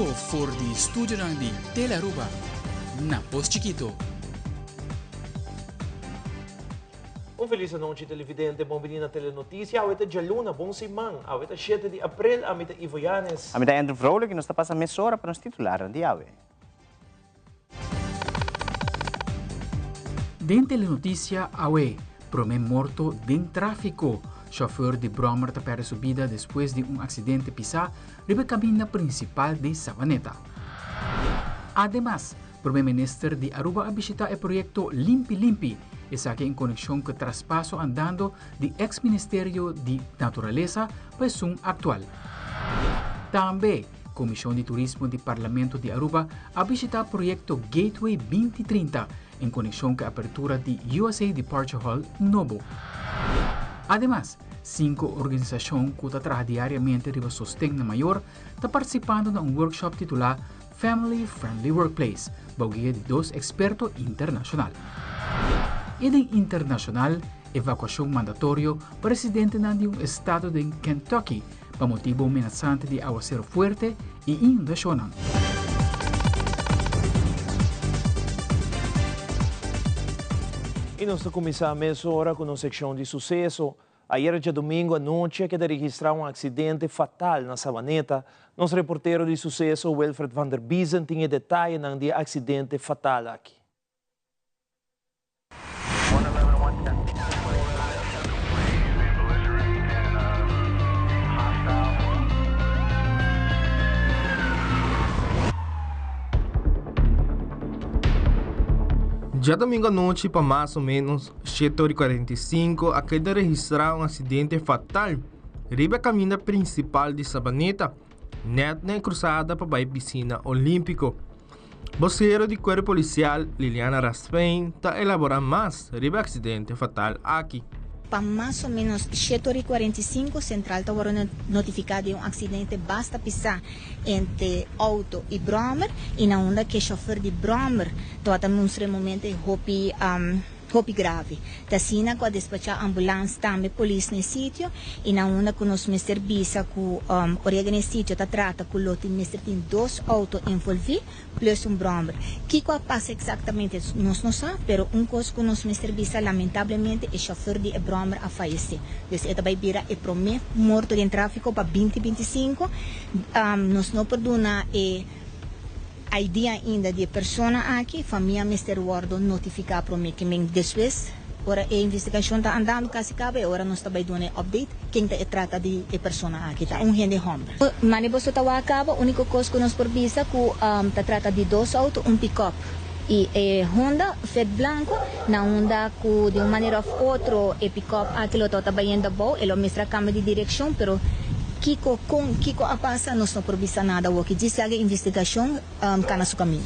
Tuvo for di studio di Telaruba, na Post Chiquito. Um feliz noite, televidente. Bom dia na Telenotícia. Awita Jaluna, bom simang. Awita 7 de abril, amita Ivo Yanes. Amita Andrew Vrolijk, nós está passando meia hora para nos titular de AWE. Den Telenotícia AWE, promé morto den tráfico. Chauffeur de Brommer perde su vida después de un accidente pisar en la cabina principal de Savaneta. Además, el primer ministro de Aruba ha visitado el proyecto Limpi Limpi, esa que en conexión con el traspaso andando del ex-ministerio de Naturaleza para su actual. También, la Comisión de Turismo del Parlamento de Aruba ha visitado el proyecto Gateway 2030 en conexión con la apertura de USA Departure Hall Novo. Además, 5 organizações que trabalham diariamente para sostém mayor estão participando de um workshop titulado Family Friendly Workplace, guia de 2 expertos internacionais. E em internacional, evacuação mandatória para residentes de um estado de Kentucky, para motivo amenazante de aguacero forte e inundação. E nós começamos agora com a secção de sucesso. Ayer, dia domingo à noite, que registrou um acidente fatal na Savaneta. Nosso reporteiro de sucesso, Wilfred van der Biesen, tinha detalhes do acidente fatal aqui. Já domingo à noite, para mais ou menos 7h45, acaba de registrar um acidente fatal riba a caminho principal de Savaneta, net na cruzada para a piscina olímpico. Voceiro do Corpo Policial, Liliana Raspain, está elaborando mais riba o acidente fatal aqui. Para mais ou menos 7h45, Central está notificado de um acidente basta pisar entre auto e Brommer, e na onda que o chofer de Brommer está extremamente roupa grave. Tasina com a despachar ambulância também polícia no sítio, e na onda que nós serviço com orega no sítio está trata com o lote tem 2 autos envolvidos plus Brommer. Que passa exatamente nós não sabemos, pero coisa que nós serviço lamentavelmente o chofer de Brommer a falecer. Então esta vai virar o primeiro morto em tráfico para 2025. Nós não perdona a ideia ainda de pessoa aqui, família Mr. Wardo notificar para mim que depois, ora a investigação está andando quase cabe, ora nós também dando update quem trata de pessoa aqui, tá gente homem. Mas depois está acaba, a única coisa que nós provisa que trata de 2 autos, pick-up. E Honda Fed Blanco, na onda que de uma maneira ou outra, o pick-up aqui está trabalhando bom, ele mostra a câmera de direção, pero Kiko a passa, nós não provisa nada, o que diz que a investigação está no seu caminho.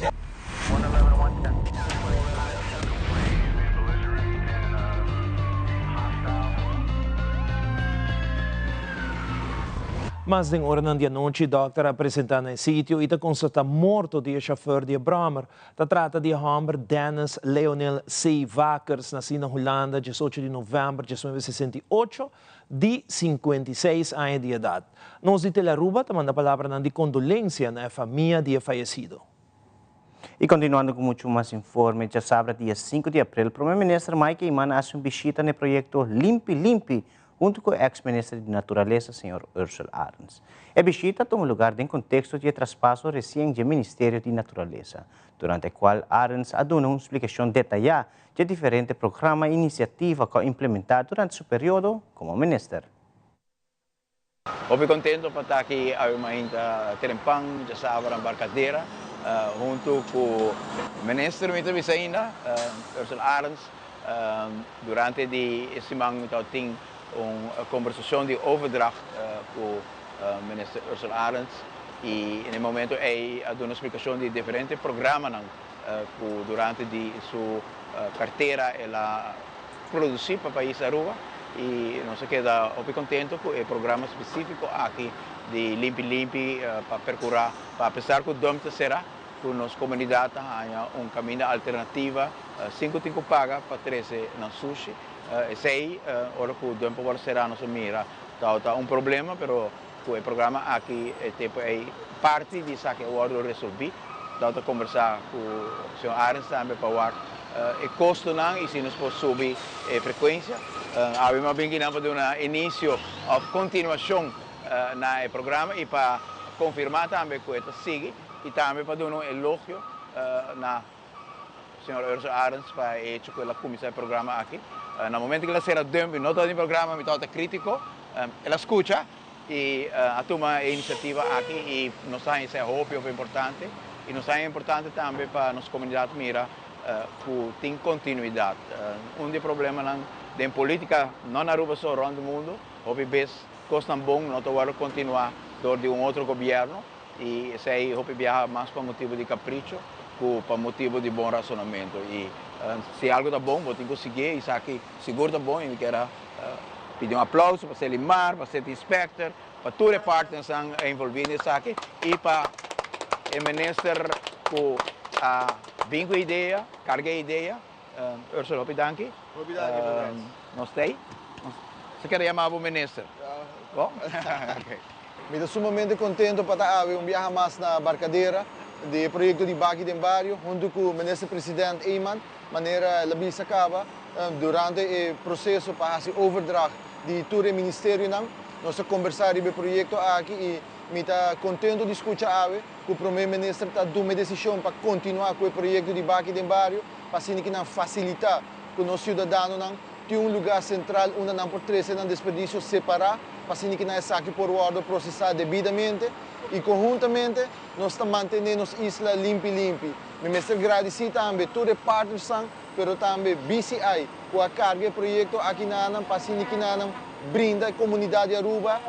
Mas em hora da noite, doctor apresenta no sítio e constata morto de chauffeur de Brommer. Se trata de homem Dennis Leonel C. Wakers, nascido na Holanda, 18 de novembro de 1968, de 56 anos de idade. Nós de Telaruba também a palavra de condolência na família de falecido. E continuando com muito mais informe, já sabe, dia 5 de abril, o primeiro-ministro Mike Iman faz uma visita no projeto Limpi Limpi, junto com o ex-ministro de Natureza, Sr. Ursula Arens. A visita toma lugar em contexto de traspasso recém do Ministério de Natureza, durante o qual Arens deu uma explicação detalhada de diferentes programas e iniciativas que implementadas durante seu período como ministro. Estou contente por estar aqui a Terempang, já sabe, a embarcadeira, junto com o ministro da Visaína, Ursula Arens, durante esse ano uma conversação de overdracht com o ministro Ursula Arens e no momento ele deu uma explicação de diferentes programas que durante sua carteira ela produziu para o país Aruba e nós queda muito contente com o programa específico aqui de Limpi Limpi para percorrer, para apesar que o domte será que nossa comunidade tenha caminho alternativa 5 paga para 13 na sushi. Sei, ora que o tempo será nossa mira, tá problema, pero com o programa aqui tipo é parte disso que eu vou resolver. Então conversar com o Sr. Arens também para ver o custo não e se nós podemos subir a frequência. Abbiamo bem que não para dar início ou continuação no programa e para confirmar também que isso sigue e também para dar elogio na Sr. Ursula Arens para hecho que ela começou o programa aqui. No momento que ela será dentro, não todo o programa, mas todo crítico, ela escuta e toma a iniciativa aqui e nós temos esse apoio importante e nós é importante também para a nossa comunidade mira que tem continuidade. Dos problemas da política não na Aruba só, around o mundo, houve vezes custa bom não ter continuar dentro de outro governo e isso aí houve viajar mais para motivo de capricho que para motivo de bom racionamento e se algo está bom, vou ter que conseguir isso aqui seguro está bom e quero pedir aplauso para Selimar, para Seth Inspector, para todas as partes que estão envolvidas nisso aqui e para o ministro que vem com a ideia, carga a ideia, Ursula, danke. Nós temos. Você quer chamar o ministro? Bom? Okay. Me estou sumamente contente para haver viagem mais na Barcadeira, do projeto de Baki de Barrio, junto com o ministro-presidente Eyman, maneira a visa acaba, durante o processo para fazer overdrag de todo o ministério, nós conversar sobre o projeto aqui e me está contente de escutar que o primeiro-ministro está tomando uma decisão para continuar com o projeto de Baki de Barrio, para assim que não facilitar que os cidadãos tenham lugar central onde não por três não desperdício separar, para assim que não é saque por ordem processar devidamente e conjuntamente nós estamos mantendo nossa isla limpa. Me mestre agradecer também toda a partners, mas também BCI, com a carga do projeto aqui na Anam, para assim que não brinda a comunidade de Aruba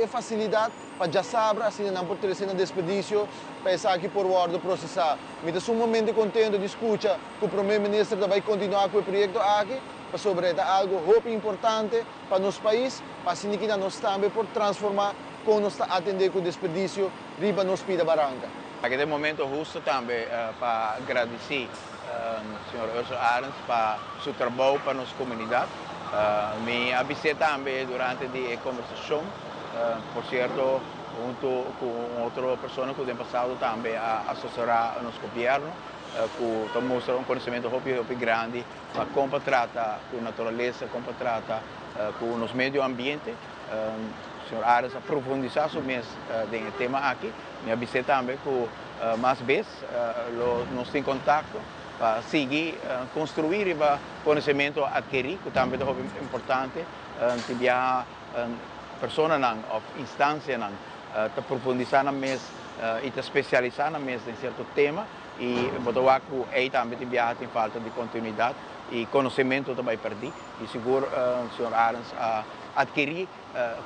facilidade para já saber, assim não por três não desperdício, para saque por ordem processar. Me estou sumamente contente de escutar que o primeiro-ministro vai continuar com o projeto aqui, para sobre algo importante para nosso país, para assim que nós também por transformar como nós atender com o desperdício riba nos Pida Barranca. Aqui é o momento justo também para agradecer ao Sr. Ursula Arens para seu trabalho para a nossa comunidade. Me avisei também durante a conversação, por certo, junto com outra pessoa que no passado também assessorar o nosso governo, que mostra conhecimento muito grande para como trata com a natureza, como trata com o nosso meio ambiente. O Sr. Arens aprofundizar sobre esse tema aqui. Me avisei também que mais vezes nós temos contato para seguir, construir o conhecimento adquirir, que também é importante, tiver pessoas ou instâncias que aprofundizar mais e te especializar mais em certo tema e botar que aí também tem falta de continuidade e conhecimento também perdi e seguro o Sr. Arens adquirir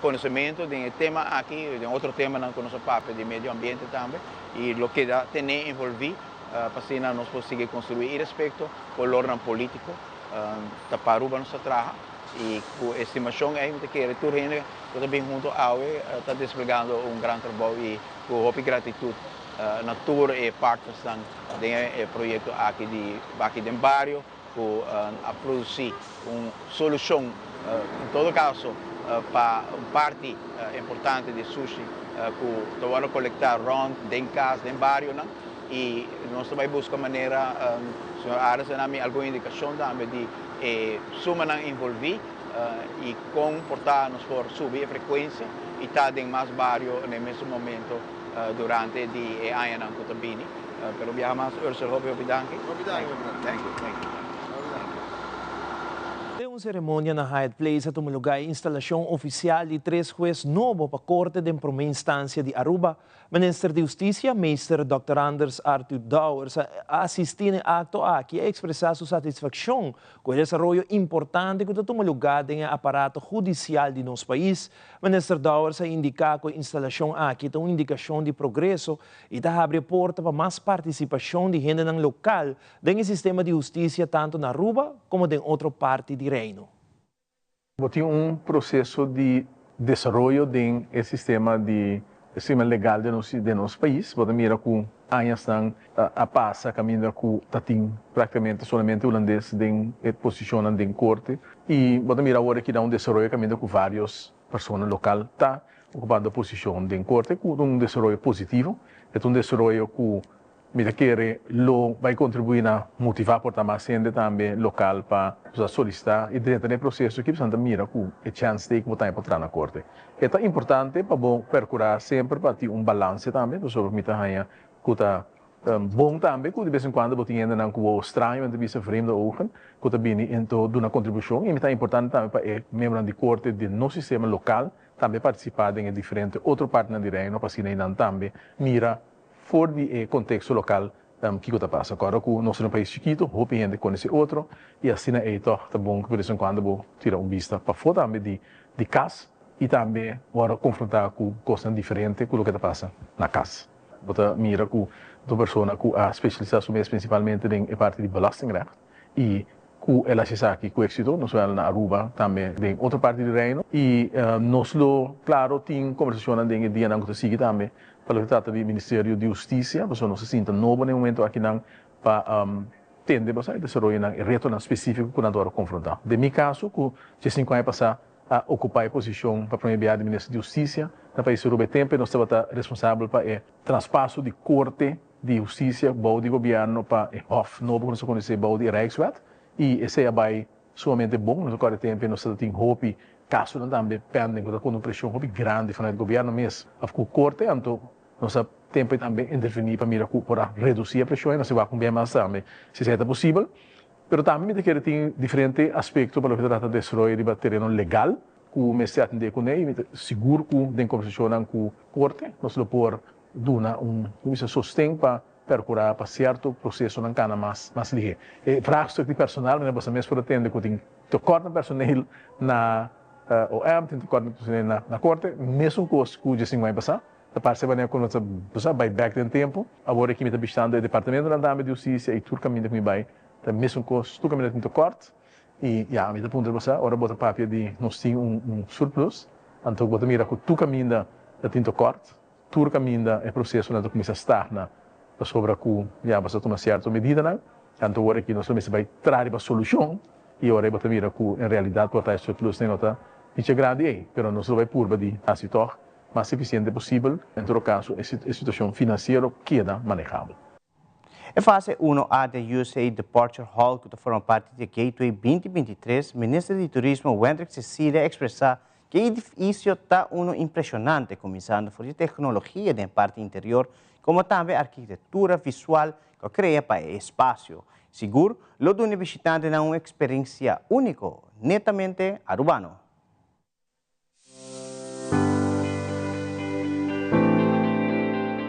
conhecimento de tema aqui, de outro tema na nossa parte de meio ambiente também e o que tem envolvido para assim nós conseguir construir respeito com o ordem político para Aruba nossa trabalho e com a estimação é que o retorno também junto ao está desplegando grande trabalho e com muita gratidão na tour e partes do projeto aqui de Barrio a produzir uma solução em todo caso para uma parte importante de sushi que vamos coletar dentro de casa, dentro do Barrio e nós também buscamos maneira, o Sr. Arens tem alguma indicação também de suma envolver e comportar-nos por subir a frequência e estar em mais Barrio no mesmo momento durante o ano que também. Pero viaja mais, Ursula, hope danke. Thank you. Tem uma cerimônia na Hyatt Place at lugar a instalação oficial de 3 juízes novos para a Corte de Primeira Instância de Aruba. Ministro de Justiça, Mr. Dr. Anders Arthur Douwers, assistiu no acto aqui a expressar sua satisfação com o desenvolvimento importante que toma lugar no aparato judicial de nosso país. Ministro Douwers indicou que a instalação aqui é uma indicação de progresso e abre porta para mais participação de gente no local no sistema de justiça tanto na Aruba como em outra parte do reino. Tem processo de desenvolvimento do sistema legal de nosso país. Você mira que anos estão a passar caminho que tem praticamente somente holandês em posição na corte e você mira agora que dá desenvolvimento caminho com várias pessoas local tá ocupando posição de corte com desenvolvimento positivo, é desenvolvimento que me quer lo vai contribuir a motivar por mais gente também local para solicitar e dentro do processo que precisa mira com a chance de botar para na corte. É importante para procurar sempre para ter balance também, do sobre mita hanya que tá bom também, que de vez em quando botar ainda não com estranho, entre vista fremde ogen, que tá bem então de uma contribuição e é importante também para membros de corte de nosso sistema local também participar em diferente outro parte na reino para assim também mira fora do contexto local que está passando. Agora, que nós somos um país chiquito, roupa gente conhece outro, e assim é bom que, por exemplo, quando vou tirar vista para fora também de casa, e também agora confrontar com coisas diferentes com o que está passando na casa. Você mira com a pessoa que a especialização principalmente em parte de belastingrecht, e que ela se sabe que o êxito, nós vamos na Aruba também, em outra parte do reino, e nós, claro, tem conversação em dia que sigue também, para o que trata do Ministério de Justiça, a pessoa não se sinta novo no momento aqui para tender a desenvolver um retorno específico que nós vamos confrontar. De meu caso, que já 5 anos passar a ocupar a posição para o enviado do Ministério de Justiça, no país Aruba tempo, nós estamos responsáveis para o traspasso de corte de justiça, bom de governo para o Hof novo, que nós conhecemos, bom de Rijkswet, e esse é somente bom, nós agora tempo nós temos roupa caso não também pendem com uma pressão muito grande do governo mesmo, a corte, então nós temos também intervenir para mirar para reduzir a pressão, nós vamos com bem mais também, se é possível, mas também me quer ter diferentes aspectos para o que trata de desenvolver o terreno legal, que o mestre atende com ele, seguro que tem conversação com o corte, nós vamos pôr sustento para procurar para certo processo não cana mais ligeiro. E para a personal, nós vamos mesmo atender que tem corte personal na OM, tem corte personal na corte, mesmo coisa que o G5 vai passar. Da parte da quando você vai back no tempo, agora aqui me está visitando o departamento da de justiça e tudo caminho que vai, da mesmo coisa, tudo caminho tem corte e já me está ponto você, agora bota papel de nós tem surplus, então bota mira que tudo caminho da tem corte, tudo caminho da é processo na começa a estar na sobre que já você toma certa medida, né? Então agora aqui nós vai trazer a solução e agora bota mira que em realidade botar esse surplus tem nota é grande, mas nós vai por de acitor mais eficiente possível, em todo caso, a situação financeira queda manejável. Em fase 1A da USA Departure Hall, que forma parte da Gateway 2023, o ministro de Turismo, Wendrick Cecilia, expressou que o edifício está impressionante, começando por tecnologia da parte interior, como também arquitetura visual que cria para o espaço. Seguro, o do visitante é uma experiência única, netamente arubano.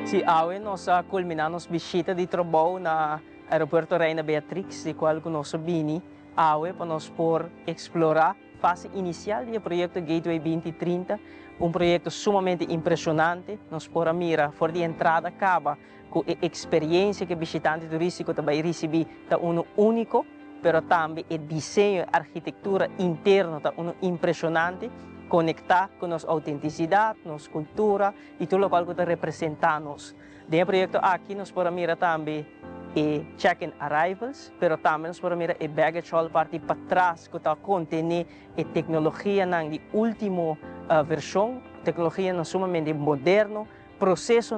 Si awe nós culminamos visita de trabalho na aeroporto Reina Beatrix, de qual nós bini awe para nós por explorar fase inicial do projeto Gateway 2030, projeto sumamente impressionante, nós por mira for de entrada acaba com a experiência que o visitante turístico também recebe tá único, pero também o desenho, a arquitetura interna tá impressionante. Conectar com nossa autenticidade, nossa cultura e tudo o que representamos. Dentro do projeto aqui, nós podemos mirar também check-in arrivals, mas também nós podemos mirar baggage hall parte para trás, que contém a tecnologia de última versão, tecnologia sumamente moderna, processo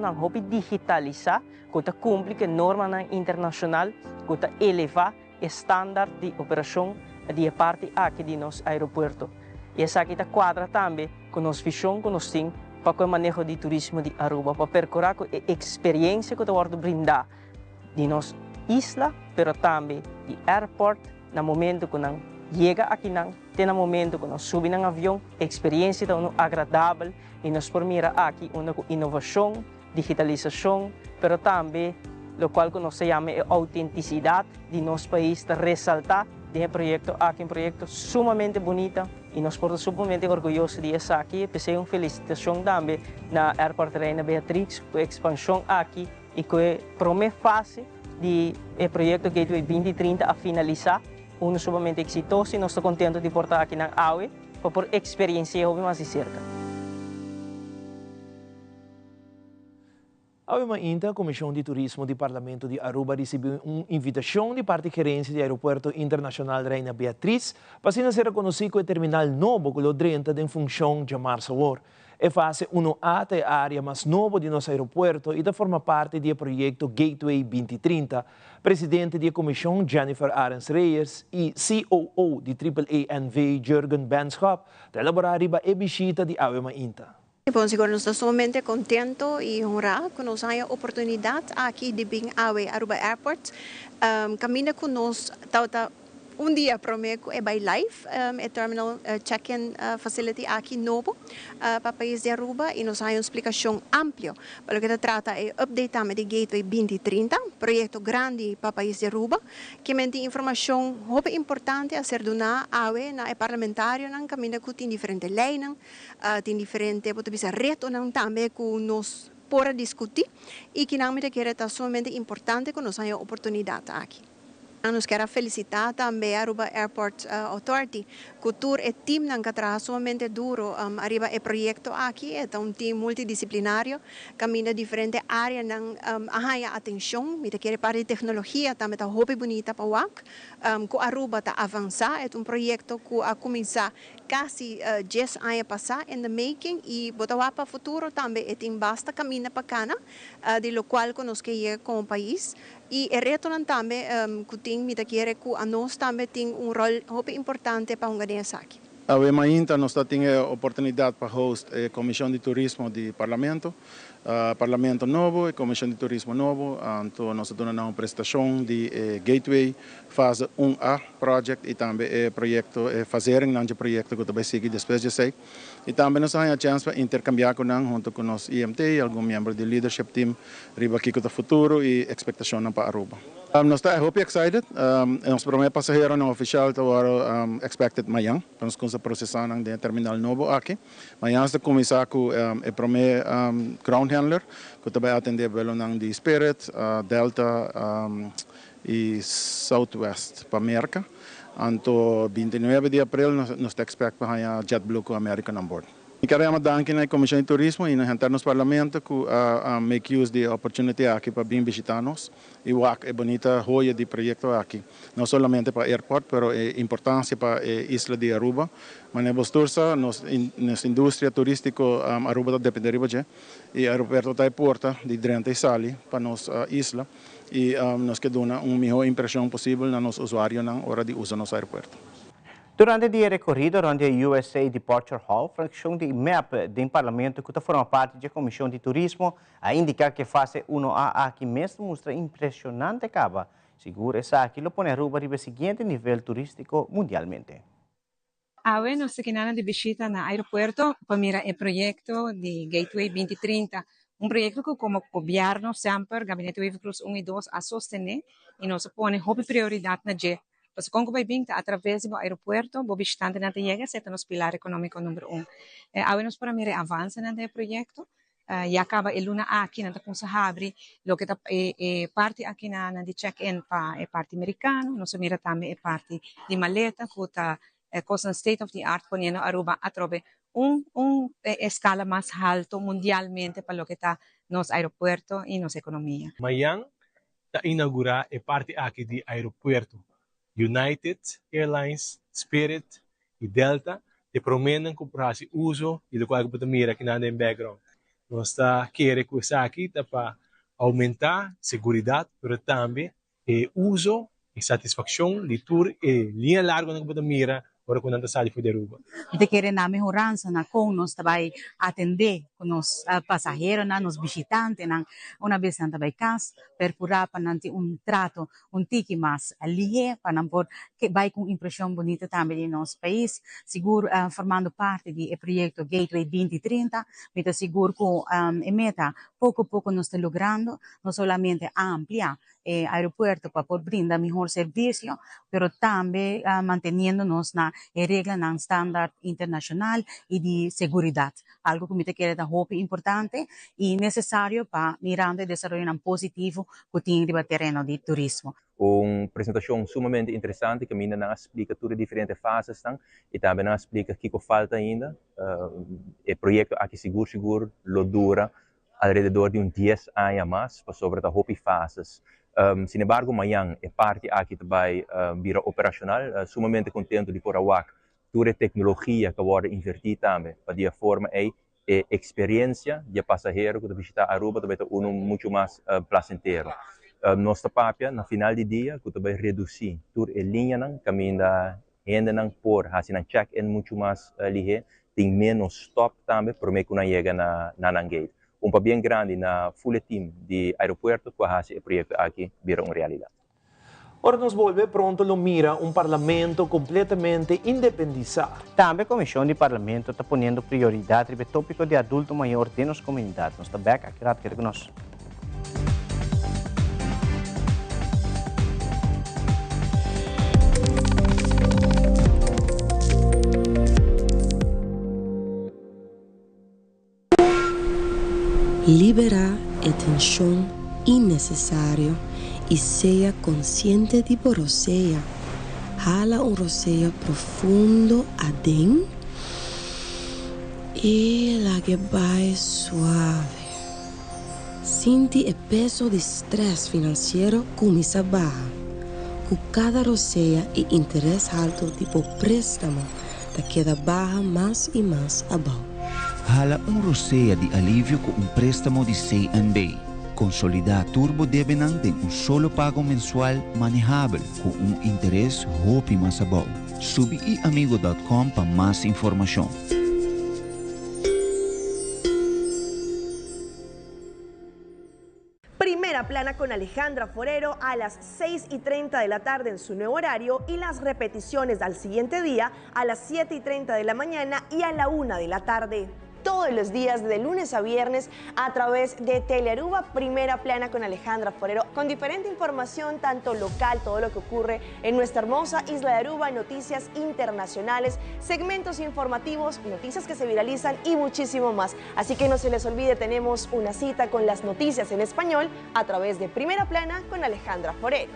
digitalizar, que cumpre com a norma internacional, que eleva o estándar de operação de parte aqui de nosso aeroporto. E essa aqui quadra também com nossa visão, com nosso time, para o manejo de turismo de Aruba, para percorrer a experiência que nós brindar de nossa isla, mas também de airport, no momento que nós chega aqui, tem no momento que nós subimos no avião, a experiência é agradável e nós podemos aqui uma inovação, digitalização, mas também o qual nós chamamos a autenticidade de nosso país, de ressaltar de projeto aqui, projeto sumamente bonito e nós estamos sumamente orgulhosos de estar aqui. Pensei uma felicitação também na Airport Reina Beatrix, com a expansão aqui e com a primeira fase do projeto Gateway 2030 a finalizar. Sumamente exitoso e nós estamos contentes de portar aqui na AUE para por experiência mais de cerca. A Comissão de Turismo do Parlamento de Aruba recebeu uma invitação de parte gerência do Aeroporto Internacional Reina Beatriz para ser reconhecido com o terminal novo que o 30 em função de março. É fase 1A da área mais nova de nosso aeroporto e da forma parte do projeto Gateway 2030. Presidente da comissão Jennifer Arens Reyes e COO de AAA-NV Jürgen Benschop elaboraram a visita de Awe Mainta. Bom, agora nós estamos somente contentos e honrados que nos haya oportunidade aqui de vir ao Aruba Airport. Caminha conosco, dia prometo é by live, é terminal check-in facility aqui novo para o país de Aruba e nos há uma explicação ampla para o que se trata é update de Gateway 2030, projeto grande para o país de Aruba, que tem informação muito importante a ser dona na parlamentário, caminha com diferentes leis, tem diferentes retos também que nos pode discutir e que não me quer é somente importante que nos há oportunidade aqui. Nós quero felicitar também a Aruba Airport Authority, que o time que trabalha somente duro arriba o projeto aqui, é um time multidisciplinário, caminha diferentes áreas, a atenção, me quer para a tecnologia, também está muito bonita para o WAC, que a Aruba está avançar, é um projeto que a começar quase 10 anos passar in the making e botar para o futuro também é tem basta caminho para cana, de lo qual que nós queremos com o país. E o reto também que tem, me quer que a nós também tem rol muito importante para organizar aqui. A Awe Mainta nós temos a oportunidade para host a Comissão de Turismo do Parlamento, Parlamento novo e Comissão de Turismo novo, então nós temos uma prestação de Gateway fase 1A project e também projeto fazer um projeto que vai seguir depois de sei. E também nós temos a chance para intercambiar junto com nós IMT, algum membro do leadership team, riba aqui com o futuro e expectação para Aruba. Nós estamos muito excited. Nosso primeiro passageiro não oficial está expected amanhã, para nós processar no terminal novo aqui. Amanhã está começar com o primeiro ground handler, que vai atender pelo nome de Spirit, Delta e Southwest para América. Então, 29 de abril, nós estamos expectando JetBlue com American on board. Queremos dar à Comissão de Turismo e no Parlamento que make use da oportunidade aqui para vir visitar-nos. E o é bonita joia de projeto aqui, não somente para o aeroporto, mas é importância para a isla de Aruba. Mas nossa indústria turística Aruba depende de e o aeroporto está em porta de Drenta e Sali para nossa isla e nós queremos uma melhor impressão possível na nosso usuário na hora de usar nosso aeroporto. Durante o dia recorrido onde a USA Departure Hall, fração de MEP do Parlamento que forma parte da Comissão de Turismo, a indicar que fase 1A aqui mesmo mostra impressionante cava. Seguro essa aqui lo põe Aruba para o seguinte nível turístico mundialmente. Awe nos quinana de visita no aeroporto para mirar o projeto de Gateway 2030. Projeto que como governo sempre, Gabinete Wave Cruz 1 e 2 a sostener e nos põe como prioridade na G. Pues kung vai bing através do aeroporto, bo visitante na chega se nos pilar econômico número 1. Awenos para mire avança na projeto. E acaba el luna aqui na kung sa habri, lo que parte aqui na de check-in pa parte americano, nos mira também parte de maleta, kuta coisa state of the art poniendo Aruba a trove escala mais alto mundialmente para lo que está nos aeroporto e nos economia. Mayang ta inaugura parte aqui de aeroporto. United Airlines, Spirit e Delta te prometem comprar uso e do qual você mira aqui na background. Nós está querendo que isso aqui para aumentar a segurança, mas também o uso e satisfação de tour e linha larga que você mira para quando está de Aruba. De querer na melhorança na com nós também atender com os passageiros, nos visitantes, uma vez na também casa, perfurar para nanti trato, tique mais ali, para não por que vai com impressão bonita também de nosso país, seguro formando parte do projeto Gateway 2030, me seguro que a meta pouco a pouco nós estamos logrando, não somente ampliar o aeroporto para poder brindar melhor serviço, mas também manteniendo-nos na regla ng standard internacional e de seguridad. Algo que me queda muito importante e necessário para mirando e desenvolver positivo que tem no terreno de turismo. Uma apresentação sumamente interessante que ainda não explica todas as diferentes fases e também não explica o que falta ainda. O projeto aqui seguro lo dura alrededor de 10 anos mais, para sobre as outras fases. Sin embargo, amanhã é parte aqui vai vir operacional, sumamente contente de por a toda a tecnologia que vai invertir também, para de forma experiencia de pasajero que visita Aruba também uno muito mais placentero. Nossa papia na final de dia que também reduzir tur e linha não caminho da ainda não por assim um check-in muito mais ligeiro, tem menos stop também para que não chega na gate. Papel bem grande na full team de aeroporto que hace o projeto aqui vira uma realidade. Ora nos volve pronto lo mira um parlamento completamente independizado. Também a Comissão de Parlamento está ponendo prioridade no tópico de adulto maior de nossa comunidade. Nós estamos back aqui rápido com nós. Liberar a tensão innecessária e seja consciente de roceia. Jala roceia profundo adentro e la que vai suave. Sinti o peso de estresse financeiro começa a baixar. Com cada roceia e interesse alto tipo préstamo, te queda baixa mais e mais abaixo. Jala roceia de alívio com préstamo de CNB. Consolidar Turbo Debenang de solo pago mensual manejável com interesse hopi mais abaixo. Subi amigo.com para mais informação. Primera plana con Alejandra Forero a las 6:30 de la tarde en su nuevo horario y las repeticiones al siguiente día a las 7:30 de la mañana y a la 1 de la tarde. Todos los días, de lunes a viernes, a través de Telearuba, Primera Plana con Alejandra Forero, con diferente información, tanto local, todo lo que ocurre en nuestra hermosa isla de Aruba, noticias internacionales, segmentos informativos, noticias que se viralizan y muchísimo más. Así que no se les olvide, tenemos una cita con las noticias en español a través de Primera Plana con Alejandra Forero.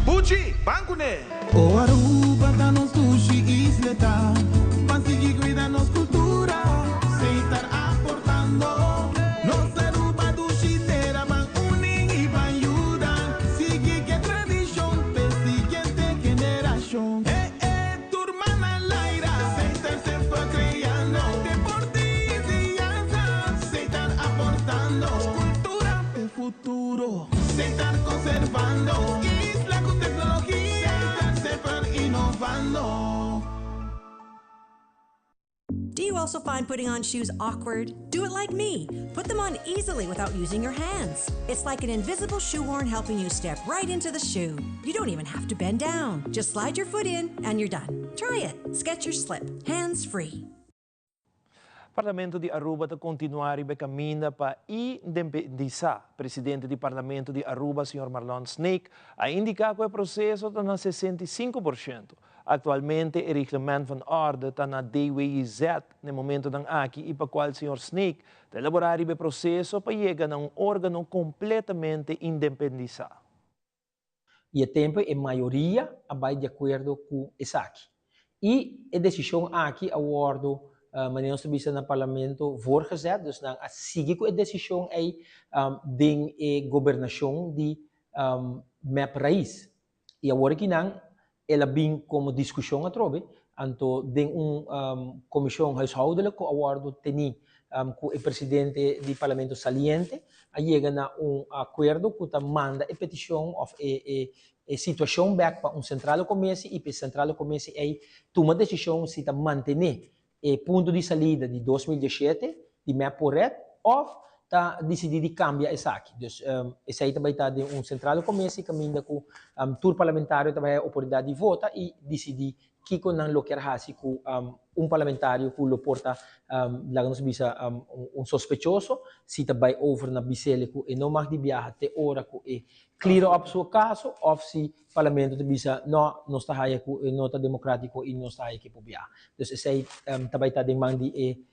Pucci, bancune! O Aruba da nos sushi isleta, pansigi cuida nos cultura, se estar aportando. Nos Aruba dushitera van unin y van ayudan, sigue que tradición, per siguiente generación. Turmana Laira, se estar se fue creando, deporte y enseñanza, se estar aportando, cultura el futuro, se estar conservando. Do you also find putting on shoes awkward? Do it like me. Put them on easily without using your hands. It's like an invisible shoehorn helping you step right into the shoe. You don't even have to bend down. Just slide your foot in and you're done. Try it. Skechers Slip. Hands free. Parlamento de Aruba está continuar e caminha para independizar. Presidente do Parlamento de Aruba, Sr. Marlon Snake, a indicar que o processo está na 65%. Atualmente, o regimento van orde está na DWIZ, no momento da aqui, e para qual o Sr. Snake está elaborar o processo para chegar a órgão completamente independizado. E o tempo, a maioria vai de acordo com isso aqui. E a decisão aqui, a ordem, meneer ons visa na parlamento voorgezet, dus dan sige ko a decisão ay ding e gobernação de mep raiz. E agora que não, ela bem como discussão a trove, anto ding comissão huishoudelijk ko awardo teni com o presidente do parlamento saliente, a chega na acordo que ta manda a petição of a situação back para central comissão e para central comissão aí toma decisão se ta manter o ponto de saída de 2017 de MEPORET ou está decidido de cambiar isso aqui. Então, esse aí também está de central comissão caminha com tour parlamentário também a oportunidade de votar e decidir que não lo quer fazer com parlamentário que lo porta lá nos bisa sospechoso se também over na bisele com e não mais de viajar até hora com e clear up seu caso ou se parlamento de bisa não está aí com nota democrático e não está aí que por viajar. Então esse aí também está de mandi e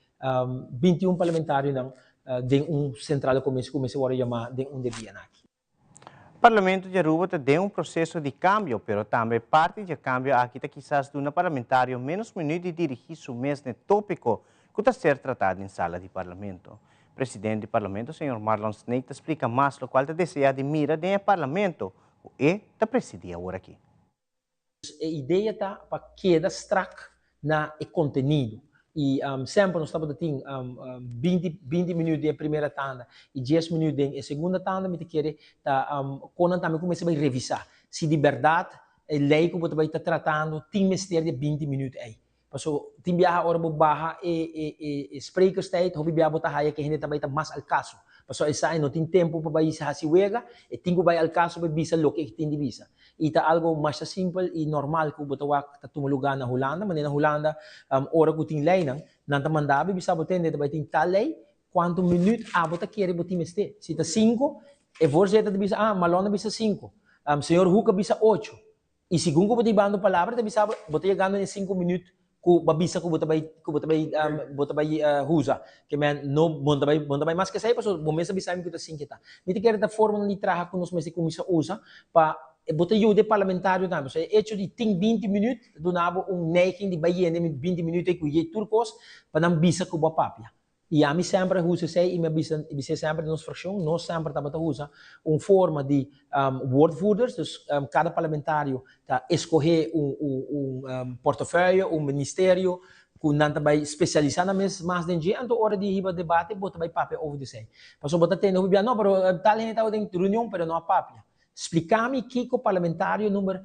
21 parlamentário não de central comissão começou a chamar de de Bianaki. O Parlamento de Aruba tem processo de cambio, mas também parte de cambio aqui está quizás de um parlamentário menos minuto de dirigir seu mesmo tópico que está ser tratado em sala de parlamento. O presidente do parlamento, Sr. Marlon Snake, explica mais o qual deseja de mira do parlamento e está presidir agora aqui. A ideia está para queda strak na contenido. E sempre nós estamos tendo 20 minutos na primeira tanda e 10 minutos na segunda tanda, me querer quando também começa a revisar se de verdade a lei que você vai estar tratando tem mistério de 20 minutos aí. Paso tem viaja hora barra e sprekers tijd, hobby viaja botar haya que a gente também está mais al caso. Paso essa não tem tempo para ir a siwega e tem que vai al caso para visa lo que tem de visa. E tá algo mais simples e normal que botar tá tumo lugar na Holanda, mas na Holanda hora que tem lei não tá mandava visa botar dentro vai ter tal lei quanto minuto bota querer botar mistério. Se tá 5 e você tá de visa malona visa 5. Senhor Huca visa 8. E segundo que botar bando palavra tá visa botar chegando em 5 minutos ku babisa ko bota bay husa que men no monta bay mas que sai paso momento bisa mi kita singkita miti quer da forma de trabalho que nós mesmo comisa usa para bota de parlamentário também so hecho de tem 20 minutos do nabo neking de baia de 20 minutos que o turcos para não bisa ko papia e a mim sempre usa sei e me bisa sempre nos fração nós sempre tá bota usa forma de woordvoerders dus cada parlamentário tá escolher portfólio ministério que não vai especializar na mais de dia então hora de riba debate bota vai papel over de sei passou bota tem não não pero tal gente tá em reunião pero não a papel explicar-me que o parlamentário número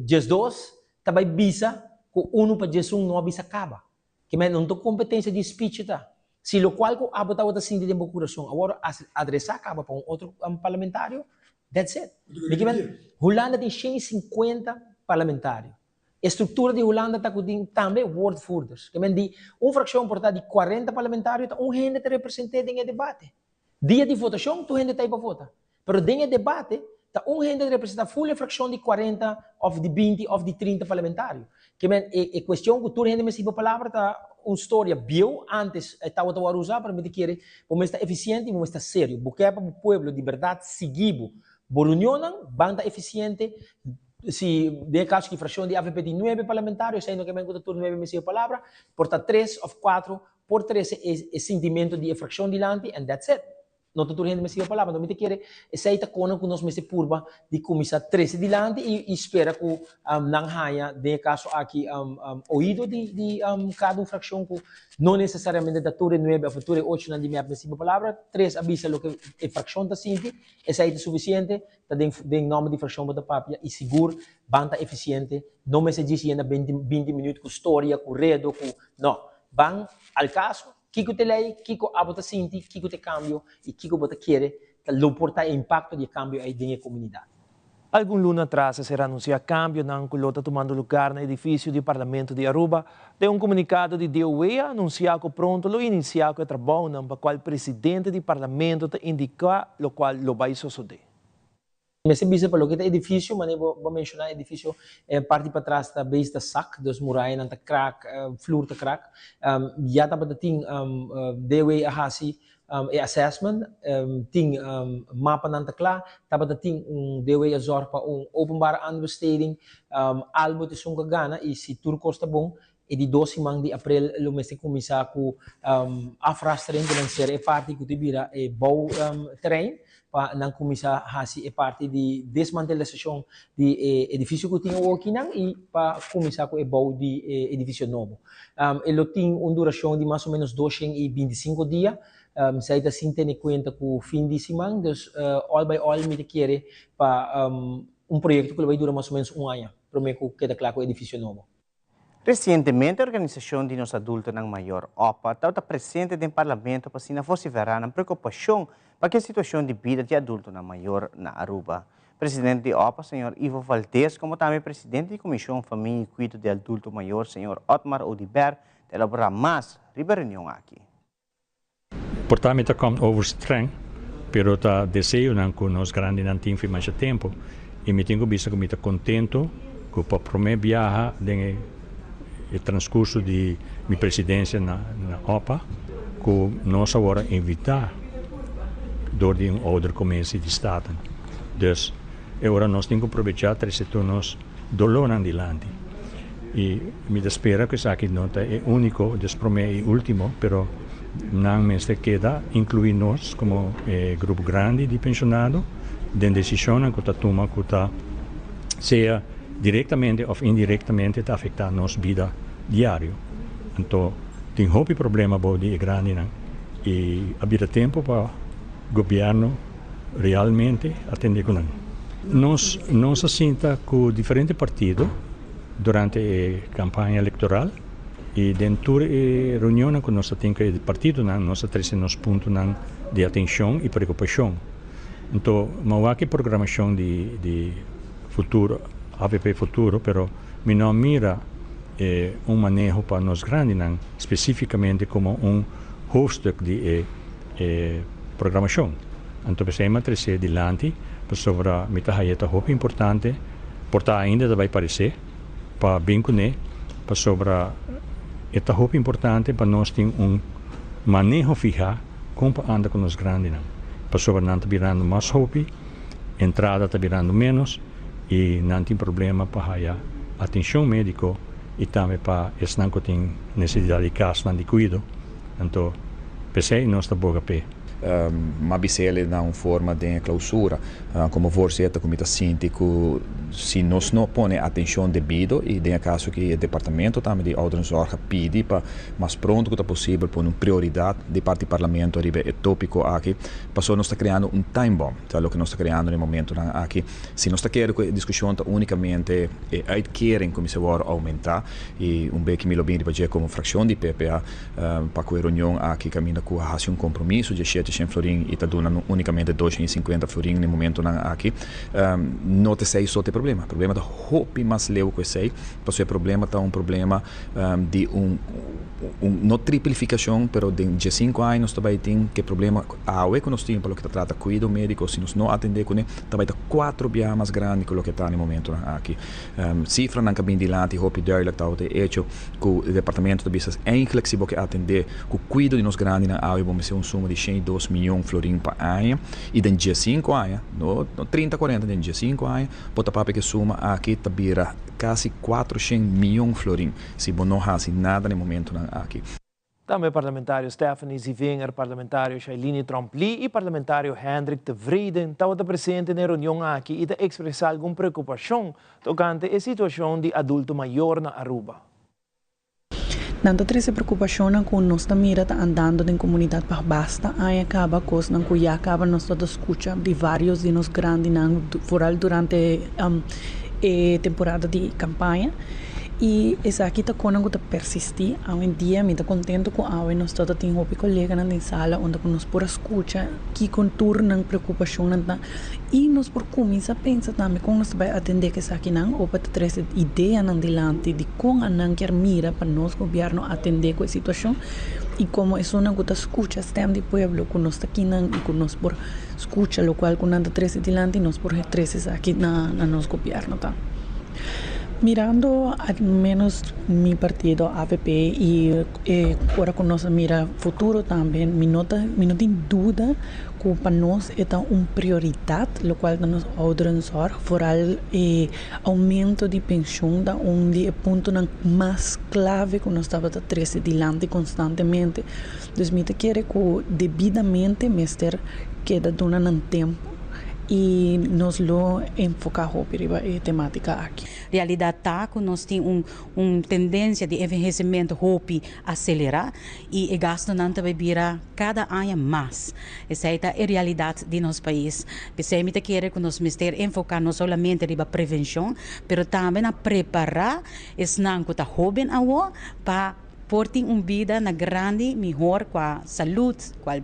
12 tá vai bisa com uno para Jesus não bisa acaba que men não tem competência de speech tá se lo qual ko abota outra sim de procuração agora adressar acaba para outro parlamentário that's it porque men Holanda tem 150 parlamentários estrutura de Holanda tá com também woordvoerders que men di fração portada de 40 parlamentários tá gente te representante em debate dia de votação tu gente tá para votar pero em debate tá gente representa full fração de 40 of de 20 of de 30 parlamentários que men é questão que tu gente me siba palavra tá história bio antes estava a usar para me dizer como está eficiente e como está sério porque para o povo de verdade seguido por união banda eficiente se de caso que fração de AVP de 9 parlamentários sendo que men que tu 9 me siba palavra porta 3 of 4 por 3 é sentimento de fração de lante and that's it não tudo gente me siga palavra não me te quer aceita quando que nós me se purba de começar 13 dilante e espera que não haja de caso aqui ouído de cada fração que não necessariamente da torre 9 a torre 8 não de me siga palavra 3 avisa lo que é fração da sinti aceita suficiente tá de nome de fração da papia e seguro banda eficiente não me se diz ainda 20 minutos com história com redo com não van al caso Kiko te lei, Kiko abota sinti, Kiko te cambio e Kiko bota quiere lo porta impacto de cambio aí dentro da comunidade. Algum luna atrás será anunciado cambio na culota tomando lugar no edifício do Parlamento de Aruba. De comunicado de DOE anunciar que pronto lo iniciar o trabalho para qual o presidente do Parlamento te indicar o qual lo vai suceder. Me se bisa pelo que é edifício, mas eu vou mencionar edifício parte para trás da base da sac, dos muralhas não tá crack, flor tá crack, já tá para tem DOE ahasi assessment, tem mapa não tá claro, tá para tem DOE azor para openbare aanbesteding, algo de sunga gana e se tudo costa bom e de 12 de abril lo mesmo começar com afrastrem que não ser parte que tibira é bom terreno para não começar a ser parte de desmantelação de edifício que tinha aqui e para começar com o bom de edifício novo. Ele tem uma duração de mais ou menos 225 dias. Se ainda se tem conta com o fim de semana, então all by all me quer para projeto que vai durar mais ou menos ano, para mim que queda claro com o edifício novo. Recentemente, a Organização de Nos Adultos ng Maior, OPA, estava presente no Parlamento para sinavociferar a preocupação para a situação de vida de adultos na Maior na Aruba. Presidente de OPA, Sr. Ivo Valdez, como também Presidente da Comissão Família e Cuidado de Adulto Maior, Sr. Otmar Odiber, elaborar mais sobre a reunião aqui. Portanto, komt overstreng, pero ta desejo nan que nos grande não tem mais tempo e me tenho visto que me está contento que para prometer viajar o transcurso de minha presidência na OPA, que nós agora invitar door die ouder commissie de staten. Dus agora nós temos que aproveitar para nos dolor de landi. E me espero que isso aqui não é único, desprome e último, pero não me queda incluir nós como grupo grande de pensionados, de decisão que toma que seja diretamente ou indiretamente está afetando nossa vida diária. Então, tem um problema de grande e havia tempo para o governo realmente atender com ele. Nós se sinta com diferentes partidos durante a campanha eleitoral e dentro da reunião que nós temos com o partido, nós trazemos pontos de atenção e preocupação. Então, não há programação de futuro, AVP futuro, mas não mira manejo para nós grandes, especificamente como hoofdstuk de programação. Então, precisamos trazer adiante sobre a mitahayeta hope importante, portar ainda vai aparecer para bem conhecer, para sobre esta hope importante para nós ter manejo fija como anda com os grandes. Para sobre não está virando mais hope, entrada está virando menos e não tem problema para a atenção médica e também para esse não tem necessidade de casa, de cuidado. Então, pensei nós está boa pé. Ma bisele na forma de clausura, como você está como sente que se nós não põe atenção devido e tem caso que o departamento também de ouderenzorg pede para mais pronto que possível por uma prioridade de parte do parlamento arriba é tópico aqui, passou nós está criando time bomb, tá o que nós está criando no momento aqui, se nós está querendo que a discussão unicamente uitkering como se vai aumentar e que me lo bem de como fração de PPA para que a reunião aqui caminha com a compromisso de 700 florin e está dando unicamente 250 florin no momento aqui, não te sei só tem problema da hope mais leu que sei, porque o problema está problema de não triplificação, pero de 5 anos também tem que problema a que nós temos para o que trata cuidado médico, se nós não atender com ele, também está 4 vezes mais grande que o que está no momento aqui. Cifra não cabe dilante, hope duidelijk está o hecho que o departamento de business é inflexível que atender com cuidado de nós grande na área, vamos ser suma de 102 milhões florin por ano e de 5 anos, não 30, 40, de 5 anos, pode para que suma aqui tabira quase 400 milhões florin, se não faz nada no momento aqui. Também parlamentário Stephanie Zivinger, parlamentário Shailene Trompli e parlamentário Hendrik de Vreden estavam presentes na reunião aqui e expressaram alguma preocupação tocante a situação de adulto maior na Aruba. Nanta triste preocupação com nós da mira tá andando em comunidade para basta aí acaba coisa não que já acaba nós todos escuta de vários de nós grandes não foral durante a temporada de campanha e essa aqui tá quando tá persistir hoje em dia me tá contento com a nós todos tem um colega na sala onde nós por escuta que contorna preocupação nanta e nós por começar a pensar também como nós vai atender que essa aqui não ou para trazer ideia não delante de como a não quer mira para nós governo atender com a situação e como isso não está escuta sistema de pueblo que nós aqui não e que nós por escuta lo qual com nada trazer delante nós por trazer aqui na nosso governo tá. Mirando al menos mi partido AVP y ahora con nos mira futuro también, mi no tiene duda que para nos es una prioridad, lo cual nos ouderenzorg, vooral aumento de pensión, da onde punto más clave que nos estaba trazer delante constantemente. Entonces, me quiere que debidamente mester queda durante un tiempo e nos lo enfocamos para a temática aqui. Realidade tá que nós temos tendência de envelhecimento hope acelerar e o gasto não vai virar cada ano mais. Essa é a realidade de nosso país. Pensei que quer que nós mister enfocar não somente na prevenção, mas também na preparar esse não que está jovem para portem vida na grande, melhor com a saúde, com a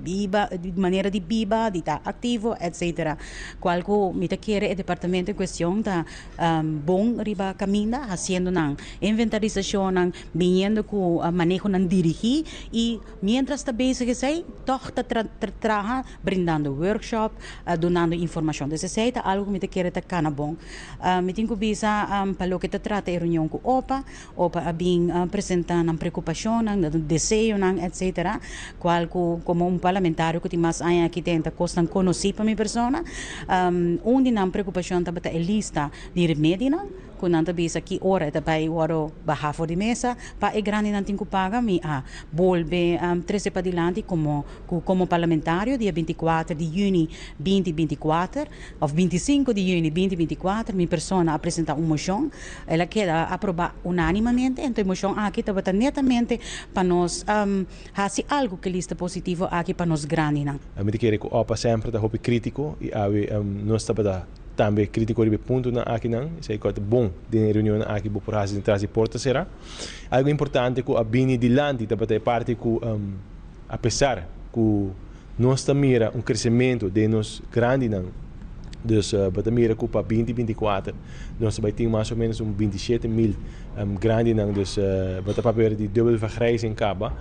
maneira de viver, de estar ativo, etc. Qual que me quer o departamento em questão da bom riba caminha, fazendo na inventarização, vindo com a manejo na dirigir e mientras está bem se sei, toch trabalha brindando workshop, donando informação. Então, isso é algo que me quer tá cana bom. Me tenho que visa para o que trata a reunião com OPA a bem apresentando preocupação desejo, etc. Qual como parlamentário que tem mais anos aqui tenta costan conhecer para minha persona, onde não preocupação também é lista de remédio, kunanta bisa ki ora ita pai waro bahafo di mesa pa e grande nantin ku paga mi a volve 13 pa dilanti como parlamentario dia 24 di juni 2024 of 25 di juni 2024 mi persona apresenta un motion ela queda aprobada unanimamente então motion aqui estava netamente para nós fazer algo que lista positivo aqui para nós grande não me querer que opa sempre da hopi crítico e ave nós estava também crítico de ponto na aqui não sei que é bom de reunião aqui por razão de trás de porta será algo importante que a bini de landi da parte que apesar que nós mira crescimento de nós grande não dus mira que para 2024 nós vai ter mais ou menos 27 mil grande não dus para ver de dubbel vergrijzing caba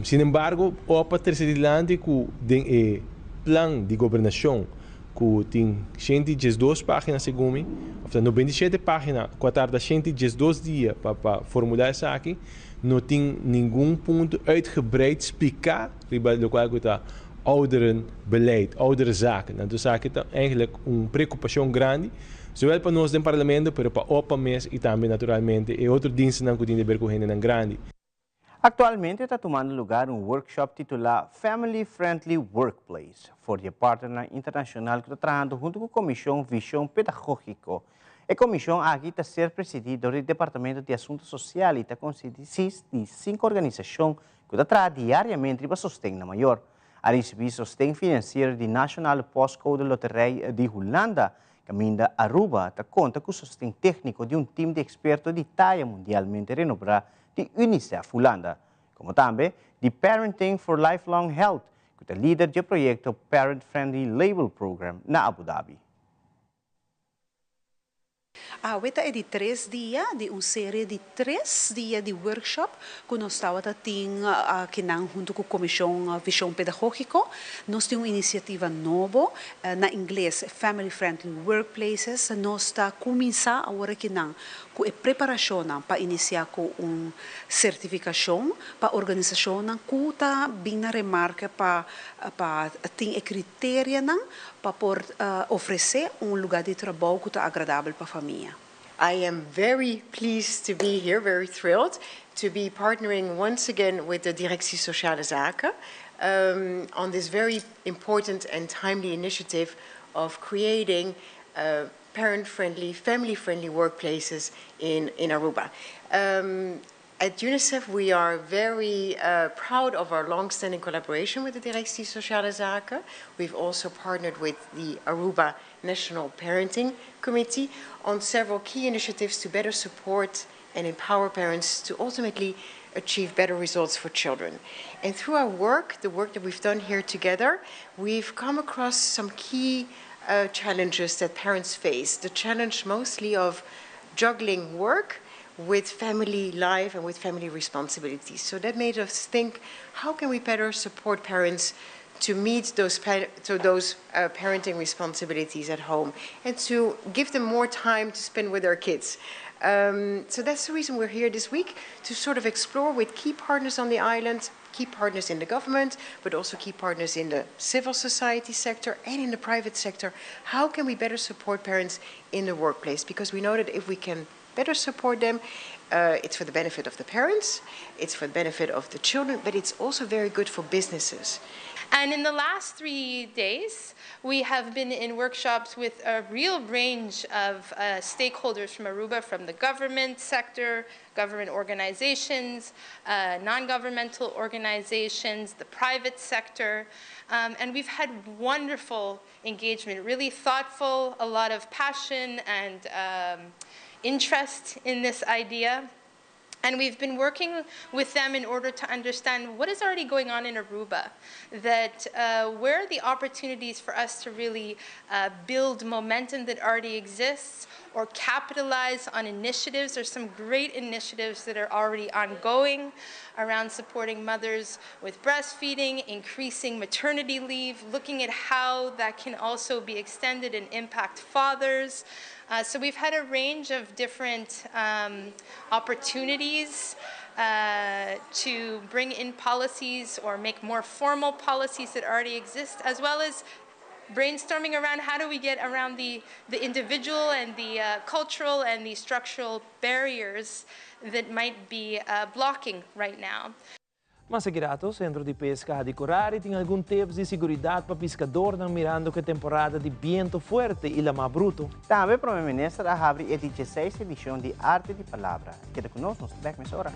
sin embargo opa terceiro landi que tem plan de governação que tem 112 páginas segundo ou 97 páginas com a tarde 112 dias para formular isso aqui não tem nenhum ponto uitgebreid explicar do qual está ouderenbeleid, ouderzaken. En dus is het eigenlijk een preocupação grande, zowel para nós no parlamento, pero para OPA MES e também naturalmente e outros diensten que têm a ver com gente grande. Actualmente está tomando lugar um workshop titulado Family Friendly Workplace, por a partner internacional que está trabalhando junto com a Comissão Visão Pedagógico. A comissão aqui está ser presidida do Departamento de Assuntos Sociais e está consiste de 5 organizações que está trabalhando diariamente para sustentar maior. A receber sustento financeiro de National Postcode Loterij de Holanda, caminda Aruba, está conta com o sustento técnico de time de expertos de talla mundialmente renombrada de UNICEF Holanda, como também de Parenting for Lifelong Health, que é líder do projeto Parent Friendly Label Program na Abu Dhabi. Esta é de 3 dias, de uma série de 3 dias de workshop, que nós estamos tendo junto com a Comissão Visão Pedagógico. Nós temos uma iniciativa nova, na inglês, Family Friendly Workplaces. Nós estamos começando agora com a preparação para iniciar com uma certificação para a organização que está bem na remarca para ter critérios para oferecer lugar de trabalho que está agradável para a família. I am very pleased to be here, very thrilled to be partnering once again with the Directie Sociale Zaken on this very important and timely initiative of creating parent-friendly, family-friendly workplaces in Aruba. At UNICEF, we are very proud of our long-standing collaboration with the Directie Sociale Zaken. We've also partnered with the Aruba National Parenting Committee on several key initiatives to better support and empower parents to ultimately achieve better results for children. And through our work, the work that we've done here together, we've come across some key challenges that parents face. The challenge mostly of juggling work with family life and with family responsibilities. So that made us think, how can we better support parents to meet those parenting responsibilities at home and to give them more time to spend with their kids. So that's the reason we're here this week, to sort of explore with key partners on the island, key partners in the government, but also key partners in the civil society sector and in the private sector. How can we better support parents in the workplace? Because we know that if we can better support them, it's for the benefit of the parents, it's for the benefit of the children, but it's also very good for businesses. And in the last 3 days, we have been in workshops with a real range of stakeholders from Aruba, from the government sector, government organizations, non-governmental organizations, the private sector. And we've had wonderful engagement, really thoughtful, a lot of passion and interest in this idea. And we've been working with them in order to understand what is already going on in Aruba, that where are the opportunities for us to really build momentum that already exists or capitalize on initiatives. There's some great initiatives that are already ongoing around supporting mothers with breastfeeding, increasing maternity leave, looking at how that can also be extended and impact fathers. So we've had a range of different opportunities to bring in policies or make more formal policies that already exist, as well as brainstorming around how do we get around the individual and the cultural and the structural barriers that might be blocking right now. Mas segurato, o Centro de Pesca a decorar e tem algum tips de segurança para pescador não mirando que a temporada de vento forte e la mais bruto. Também, Primeiro-Ministro, abre a 16ª edição de Arte de Palavra. Queda conosco, nos back nessa hora.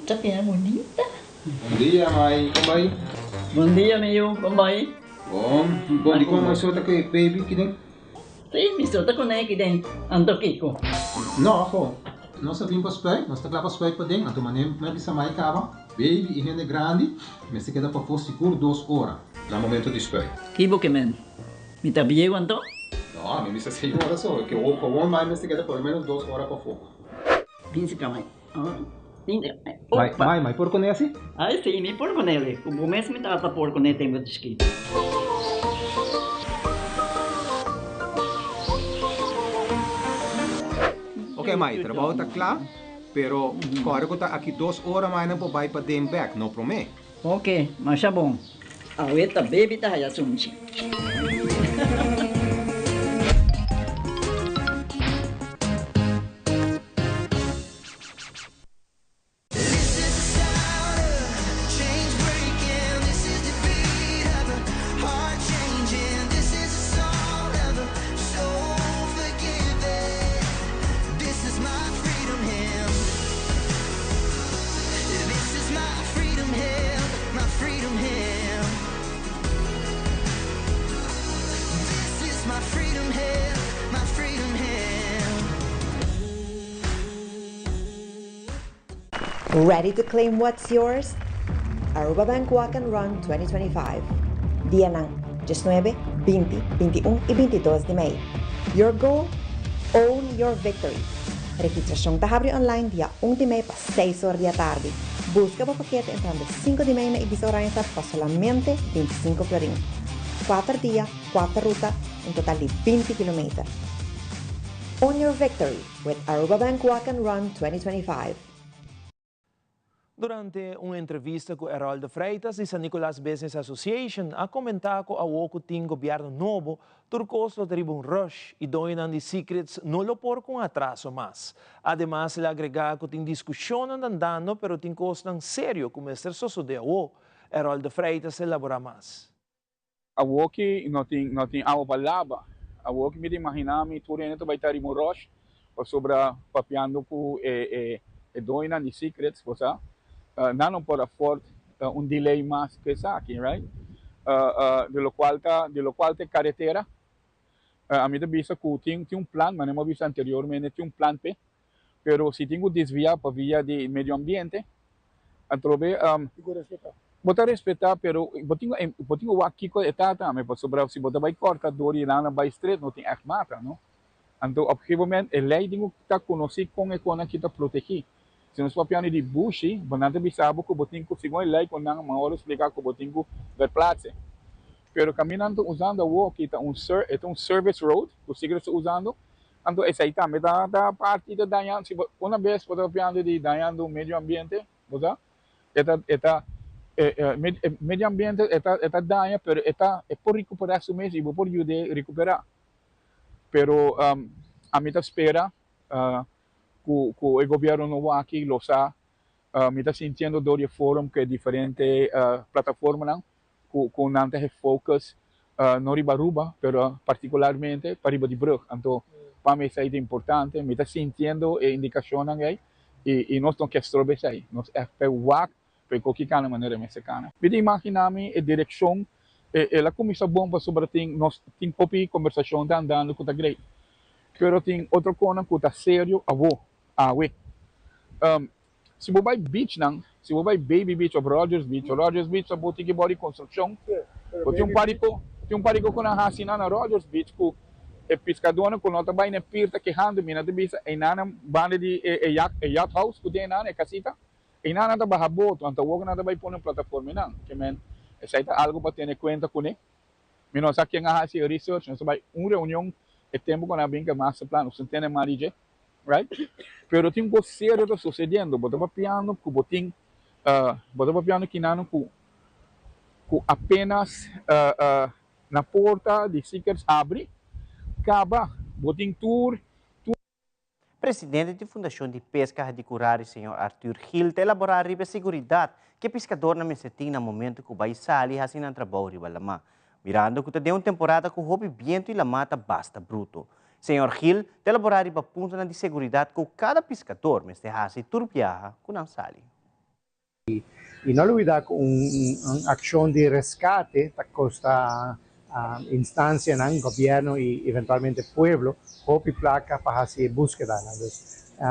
Tapia bonita. Bom dia, mãe. Como vai? Bom dia, meu. Como vai? Bom. Bom, di ko may suot ako baby kidin. Sim, me solta com ele aqui Anto Kiko. No, ako. Nós sabemos para nós está para para dentro. Então, manem, mas bisa mai cava. Baby, e rende grande, mas se queda para for seguro 2 horas. No momento de spray. Kibo que men. Me tá bem quanto? No, me bisa 6 horas só. Que o com mais mas se queda por menos 2 horas para fogo. Pince camai. Mai, por con esse? Ai, sim, me por com ele. O começo me tava por com ele tempo de esqui. Ok, mãe, trabalho está claro, pero agora que está aqui 2 horas mais não vai para dem back, não promete? Ok, mas tá bom. A outra baby tá aí assunto. Ready to claim what's yours? Aruba Bank Walk and Run 2025. Día ng 19, 20, 21 y 22 de May. Your goal? Own your victory. Registración está abre online dia 1 de May para 6 horas da tarde. Busca o paquete entrando 5 de May na emisora para solamente 25 florins. 4 dias, 4 rutas, um total de 20 km. Own your victory with Aruba Bank Walk and Run 2025. Durante uma entrevista com Heraldo Freitas e San Nicolás Business Association, a comentar que a OCU tem governo novo, turcoso teve rush e doinan de secrets não lo por com atraso mais. Además, ele agrega que tem discussão andando, pero tem coisa sério como este socio de AO. Heraldo Freitas elabora mais. A OCU não tem algo palavra. A OCU me imagina que tudo isso vai estar em rush, sobre papiando com doinan de secrets, você? Não pode afford delay mais que isso aqui, right? De lo qual tem carretera. A mim vista que tem plan, mas não visto anteriormente tem plan P, pero se tenho desviar para via de meio ambiente, então botar respeitar, pero botinho aqui com etata, mas para sobrar se botar vai corta dor e lá na vai straight não tem echt mata, não? Então, obviamente, a lei tem que estar conhecido com a economia que está protegida. Se nós papiano de bushi, bonante bisabo que botinho segundo lei quando não maior explicar que botinho verplace. Pero caminhando usando a walk é um service road, o siglo usando, então essa aí também da parte da danhando, se uma vez por papiano de danhando o meio ambiente, você, meio ambiente está danha, pero é por recuperar isso mesmo, e por ajudar a recuperar. Pero a mim espera que o governo novo aqui lo sabe, me está sentindo do fórum que diferente plataformas com nantes focus não riba Aruba, pero particularmente para riba de Brugge. Então, para mim isso é importante, me está sentindo indicação aí e nós não queremos isso aí, nós é para o para qualquer cara maneira mexicana. Me imaginar-me a direção, ela começa bom para sobre nós tem copy conversação andando com a great, pero tem outra coisa que está sério se você vai beach se você vai Baby Beach ou Rogers Beach a botique body construção, tem parico com a racina na Rogers Beach com é pescador com nota vai na pirta que handa mina de bisa e nana banda de yacht house que tem nana casita e nana tá barra boto então o nada vai pôr na plataforma não que men essa é algo para ter em conta com ele nós aqui na research nós vai uma reunião é tempo quando bem que master plan, você tem marije, right? Pero tem coisa séria tá sucedendo, bota papiano, com botin, bota papiano que não com apenas na porta de Secrets abre, acaba, botin tour. Presidente da Fundação de Pesca de Curari, senhor Arthur Gil, te elaborar a segurança que pescador na mesetim no momento que vai sair assim no trabalho riba lama. Mirando que tem uma temporada com hobby viento e la mata basta bruto. Senhor Gil, te elaborar a ponto de segurança com cada pescador, mas te hace turbiaja com não sali. E não olvidar que uma ação de resgate que custa instancia ng gobyerno y eventualmente pueblo, hopi placa para hacer búsqueda.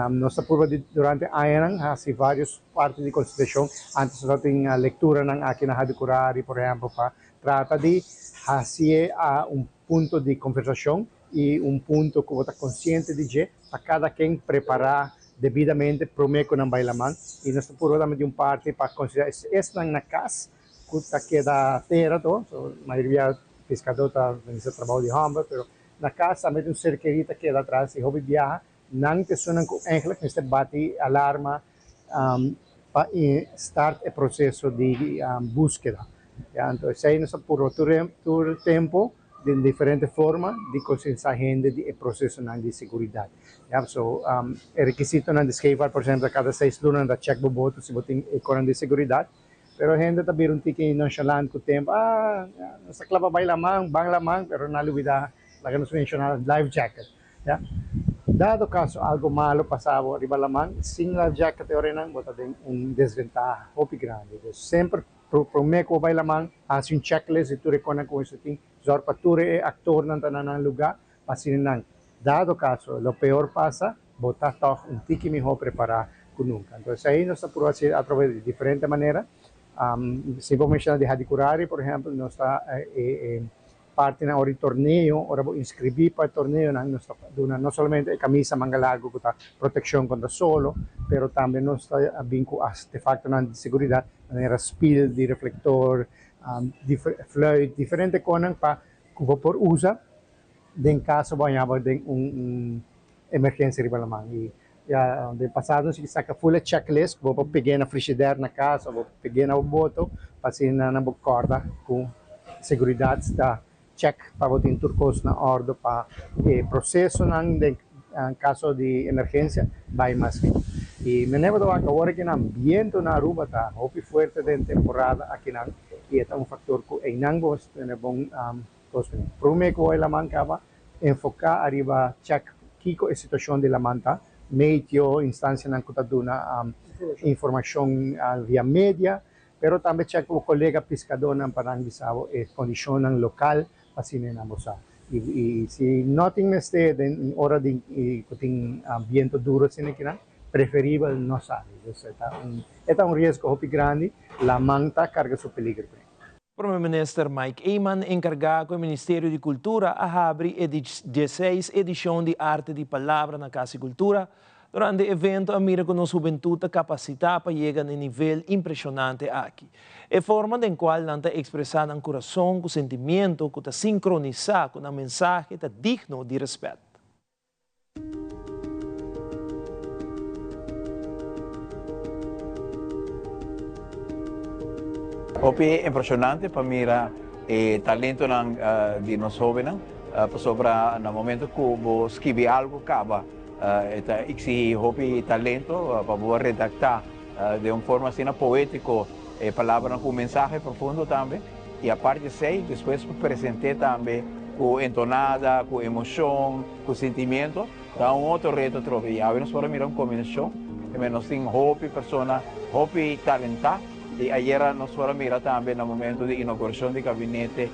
Nuestra prueba durante años hace varias partes de constitución, antes de la lectura ng akin na Hadicurari, por ejemplo, para trata de hacer un punto de conversación y un punto que está consciente de que para cada quien preparar debidamente prometo ng bailaman. Y nuestra prueba también de un parte para considerar es na casa, que queda terra, so, mayoría pescador está nesse trabalho de Humber, pero na casa também tem cerqueirita que é atrás e hobby viaja, não te sonam com eigenlijk neste bate alarma para start o processo de búsqueda. Então, aí nós por todo o tempo de diferente forma de conscientizar a gente do processo de segurança. So, o requisito de escrever, por exemplo, a cada 6 lunas da check boboto se você tem economia de segurança. Pero gente também um tique nonchalant com o tempo. Nasa klaba bay lamang, bang lamang, pero nalubida, laga nos mencionar life jacket. Yeah? Dado caso algo malo pasaba riba lamang, sin life jacket ore nang bota din desventaja, hopi grande. Sempre prometo bay lamang, hace un checklist e tu reconan com isso ting, zor pature actor ng tanan ng lugar, pasin nang. Dado caso, lo peor pasa, bota toh un tique mejor preparar que nunca. Entonces ahí nos aprueba a través de diferentes maneras. Se vou mencionar de Hadicurari, por exemplo, nós está parte na hora torneio, ora vou inscrever para o torneio, não somente camisa manga largo com proteção contra solo, pero também nós está vinculado a artefacto de segurança, maneira spill de reflector, fluid, diferente coisas para que vou por usa, em caso banhava de emergência riba lamang. De passado, se saca full checklist, vou pegar na frigideira na casa, vou pegar na boto, passar na corda com segurança da check para botar turcos na ordem para o processo em caso de emergência vai mais rápido. E me lembro agora que o ambiente na Aruba está muito forte de temporada aqui na e é um fator que é não gosto é bom primeiro que vai lá mancava enfocar arriba check kiko a situação de la manta meio instância na cutaduna informação via média, pero também check o colega pescador ng parang bisao e condição local para sinenamosar. E se nothing neste en hora de kuting viento duro sinekinan, preferível não sabe. Então um risco muito grande, la manta carga su peligro. Primeiro-Ministro Mike Eyman encargado do Ministério de Cultura a abrir a 16 edição de Arte de Palavra na Casa de Cultura. Durante o evento, a mira com a juventude capacitada para chegar a um nível impressionante aqui. É forma em qual não está expressando o coração, o sentimento, que está sincronizado com a mensagem que está digno de respeito. É impressionante para mirar o talento de nós jovens, sobre no momento que vou escrever algo, acaba exige talento para poder redactar de uma forma assim poética, palavras com mensagem profundo também. E a parte 6, depois apresentei também com entonada, com emoção, com sentimento, dá outro reto trove. E agora nós vamos mirar uma combinação, nós temos pessoas talentada. E ayer nós fomos mirar também no momento de inauguração do gabinete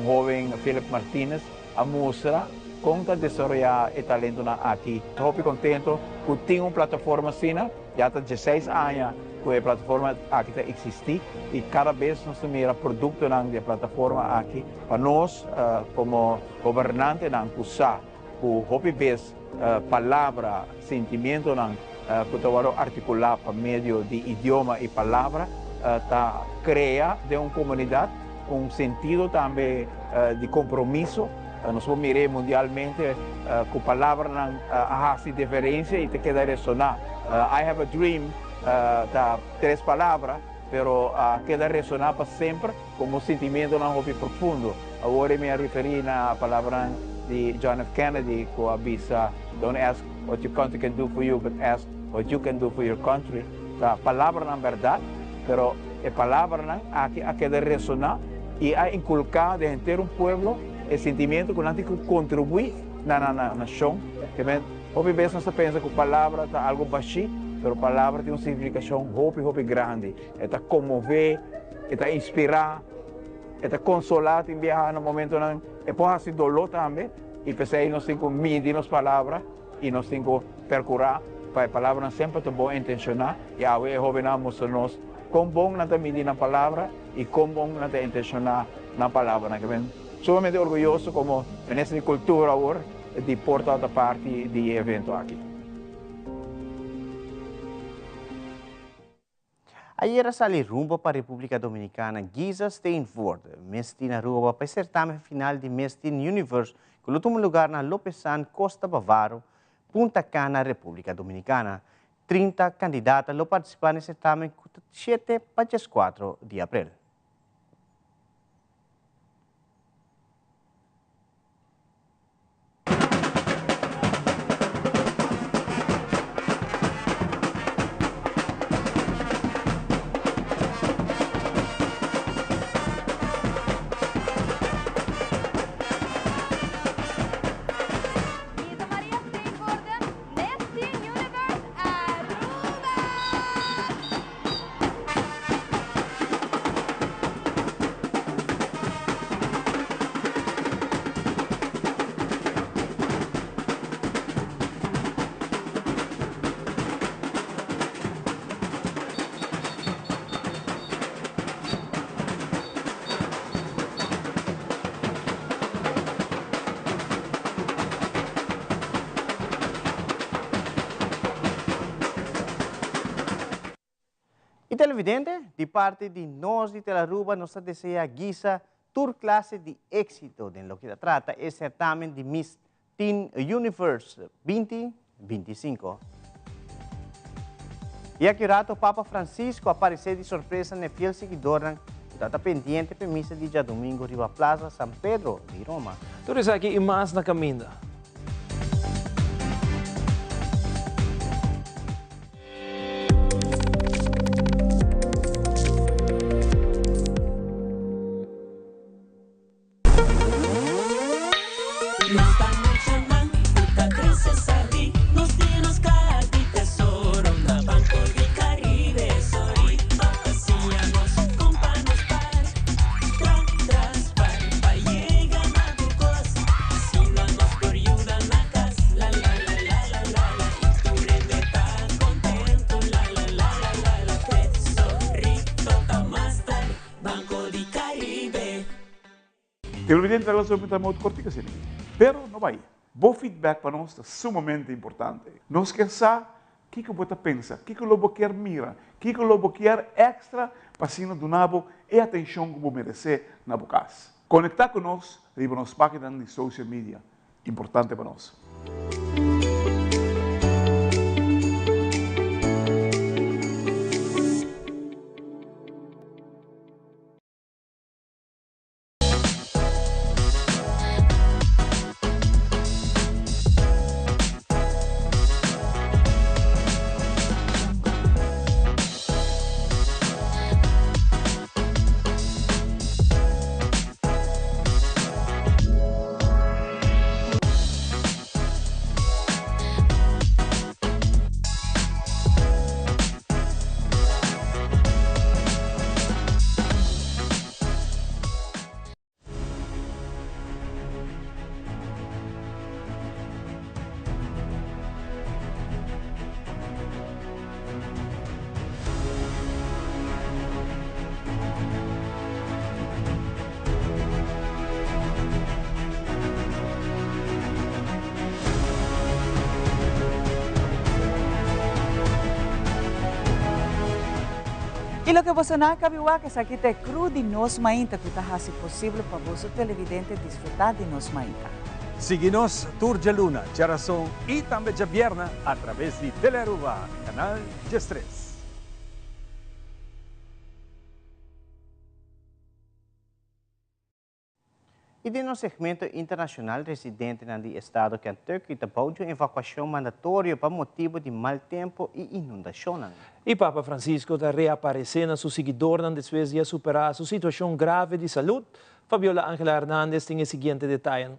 jovem Philip Martinez a mostrar como desenvolver o talento aqui. Estou muito contente que tem uma plataforma assim, já há 16 anos que a plataforma aqui existe e cada vez nós mira produto da plataforma aqui para nós como governante usar o hobby vez palavra, sentimento que está articular por meio de idioma e palavra cria de uma comunidade um sentido também de compromisso Nós mirei mundialmente com palavras hace diferença e te queda ressonar. I have a dream, da 3 palavras, pero queda ressonar para sempre como um sentimento não hobby profundo. Agora me referi na palavra de John F. Kennedy, que avisa, don't ask what your country can do for you, but ask what you can do for your country. A palavra na verdade, pero a palavra não a queda ressonar e a inculcar dentro de um povo o sentimento que nós temos que contribuir na nação. Hobby vezes nós pensa que a palavra está algo baixinho, mas a palavra tem uma significação hobby grande. É comover, é inspirar, é consolar, tem viajar no momento não. É pode ser dolor também. E pensei nós temos que medir as palavras e nós temos que percurar para a palavra sempre ter boa intencionar e a ver hobby nós nós com bom nós medir na palavra e com bom nós intencionar na palavra. Sumamente orgulhoso como nessa cultura agora de portar da parte do evento aqui. Ayer salió rumbo para República Dominicana Giza Steinford, Mestina Ruba para el certamen final de Mestin Universe, que lo tomó lugar en Lopezán, Costa Bávaro, Punta Cana, República Dominicana. 30 candidatas lo participaron en el certamen 7 para 4 de abril. Y televidente, de parte de nós de Telaruba, nos desea Giza tour clase de éxito en lo que trata el certamen de Miss Teen Universe 2025. Y aquí rato, Papa Francisco apareceu de sorpresa en el fiel seguidor que está pendiente para misa de dia domingo riba Plaza San Pedro de Roma. Tudo isso aqui e mais na caminha. Televidente da relação está muito cortica, sim. Pero não vai. Bom feedback para nós é sumamente importante. Nós queremos saber o que você pensa, o que você quer mirar, o que você quer extra para se donar e atenção que você merece na boca. Conectar com nós, riba nas páginas de social media. Importante para nós. Y lo que vos sonás, Cabiwa, que es aquí te cru de nos mainta, que está así posible para vos televidentes disfrutar de nos mainta. Síguenos Turja Luna, Charazón y también Javierna a través de Telearuba, Canal 3. E de no segmento internacional, residente no estado que Turquia tapou de evacuação mandatória para motivo de mau tempo e inundação. E Papa Francisco está reaparecendo seu seguidor depois de superar sua situação grave de saúde. Fabiola Ángela Hernández tem o seguinte detalhe.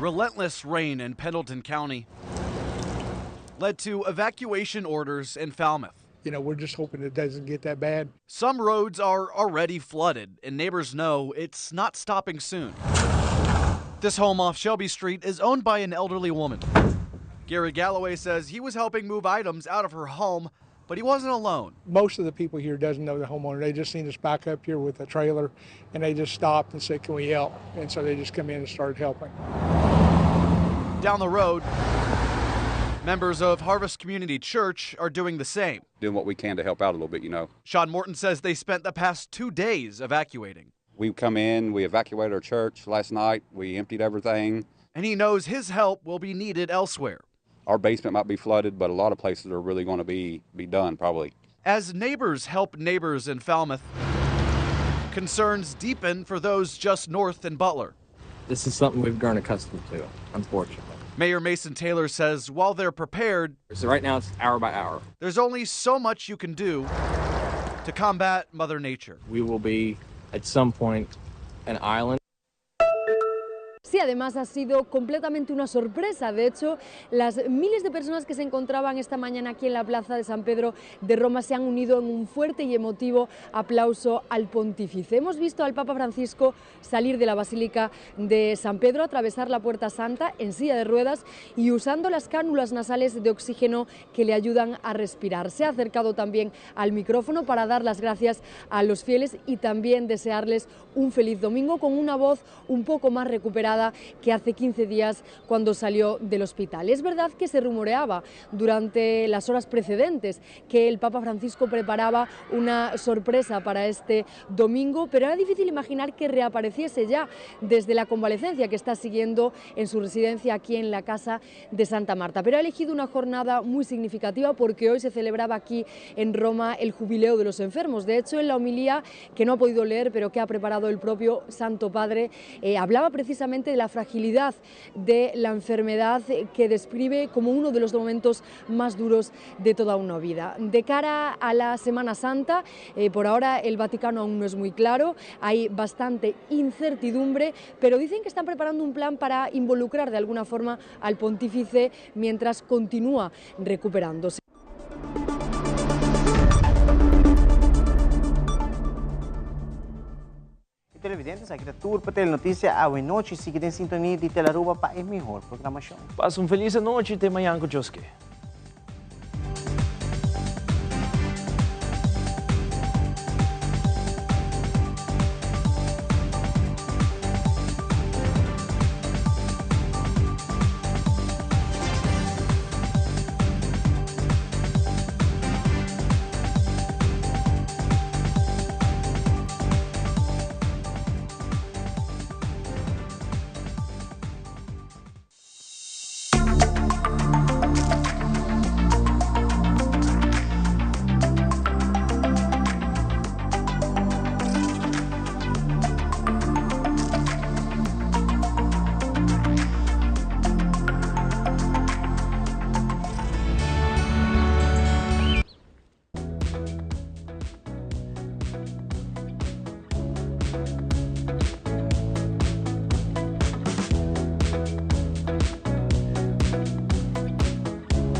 Relentless rain in Pendleton County led to evacuation orders in Falmouth. You know, we're just hoping it doesn't get that bad. Some roads are already flooded, and neighbors know it's not stopping soon. This home off Shelby Street is owned by an elderly woman. Gary Galloway says he was helping move items out of her home, but he wasn't alone. Most of the people here doesn't know the homeowner. They just seen us back up here with a trailer, and they just stopped and said, "Can we help?" And so they just come in and started helping. Down the road, members of Harvest Community Church are doing the same. Doing what we can to help out a little bit, you know. Sean Morton says they spent the past 2 days evacuating. We come in, we evacuated our church last night, we emptied everything. And he knows his help will be needed elsewhere. Our basement might be flooded, but a lot of places are really going to be done probably. As neighbors help neighbors in Falmouth, concerns deepen for those just north in Butler. This is something we've grown accustomed to, unfortunately. Mayor Mason Taylor says while they're prepared, So right now it's hour by hour. there's only so much you can do to combat Mother Nature. We will be, at some point, an island. Sí, además ha sido completamente una sorpresa. De hecho, las miles de personas que se encontraban esta mañana aquí en la Plaza de San Pedro de Roma se han unido en un fuerte y emotivo aplauso al pontífice. Hemos visto al Papa Francisco salir de la Basílica de San Pedro, atravesar la Puerta Santa en silla de ruedas y usando las cánulas nasales de oxígeno que le ayudan a respirar. Se ha acercado también al micrófono para dar las gracias a los fieles y también desearles un feliz domingo con una voz un poco más recuperada que hace 15 días cuando salió del hospital. Es verdad que se rumoreaba durante las horas precedentes que el Papa Francisco preparaba una sorpresa para este domingo, pero era difícil imaginar que reapareciese ya desde la convalecencia que está siguiendo en su residencia aquí en la Casa de Santa Marta. Pero ha elegido una jornada muy significativa porque hoy se celebraba aquí en Roma el Jubileo de los Enfermos. De hecho, en la homilía, que no ha podido leer, pero que ha preparado el propio Santo Padre, hablaba precisamente de la fragilidad de la enfermedad que describe como uno de los momentos más duros de toda una vida. De cara a la Semana Santa, por ahora el Vaticano aún no es muy claro, hay bastante incertidumbre, pero dicen que están preparando un plan para involucrar de alguna forma al pontífice mientras continúa recuperándose. Televidentes, aqui da Turpa Telenotícia, à noite, seguida em sintonia de Telearuba para a melhor programação. Passa feliz noite e até amanhã com Josque.